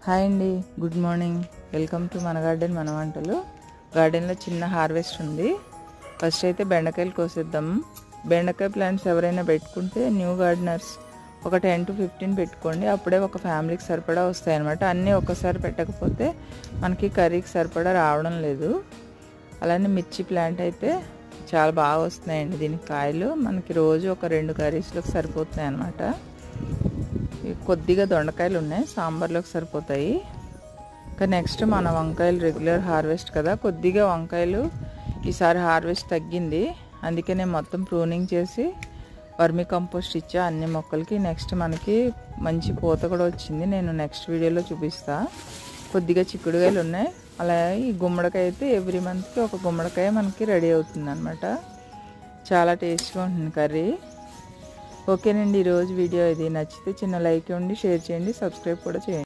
Hi అండి, good morning. Welcome to మన garden మన వంటలు. గార్డెన్లో చిన్న హార్వెస్ట్ ఉంది. ఫస్ట్ అయితే బెండకాయలు కోసేద్దాం. బెండకాయ ప్లాంట్స్ ఎవరైనా పెట్టుకుంటే న్యూ గార్డెనర్స్ ఒక 10 to 15 పెట్టుకోండి. అప్పుడే ఒక ఫ్యామిలీకి సరిపడా వస్తాయి అన్నమాట. అన్నీ ఒక్కసారి పెట్టకపోతే మనకి కర్రీకి సరిపడా రావడం లేదు. అలానే మిర్చి ప్లాంట్ అయితే చాలా బాగా వస్తున్నాయండి. దీనికి కాయలు మనకి రోజు ఒక 2 కర్రీస్లోకి సరిపోతున్నాయి అన్నమాట. కొద్దిగా దొండకాయలు ఉన్నాయి, సాంబార్లోకి సరిపోతాయి. ఇంకా నెక్స్ట్ మన వంకాయలు రెగ్యులర్ హార్వెస్ట్ కదా, కొద్దిగా వంకాయలు ఈసారి హార్వెస్ట్ తగ్గింది. అందుకే నేను మొత్తం ప్రూనింగ్ చేసి వర్మి కంపోస్ట్ ఇచ్చా అన్ని మొక్కలకి. నెక్స్ట్ మనకి మంచి పూత కూడా వచ్చింది, నేను నెక్స్ట్ వీడియోలో చూపిస్తా. కొద్దిగా చిక్కుడుకాయలు ఉన్నాయి. అలాగే ఈ గుమ్మడికాయ అయితే ఎవ్రీ మంత్కి ఒక గుమ్మడికాయ మనకి రెడీ అవుతుంది అనమాట. చాలా టేస్ట్గా ఉంటుంది కర్రీ. ఓకేనండి, ఈరోజు వీడియో ఇది నచ్చితే చిన్న లైక్ ఇవ్వండి, షేర్ చేయండి, సబ్స్క్రైబ్ కూడా చేయండి.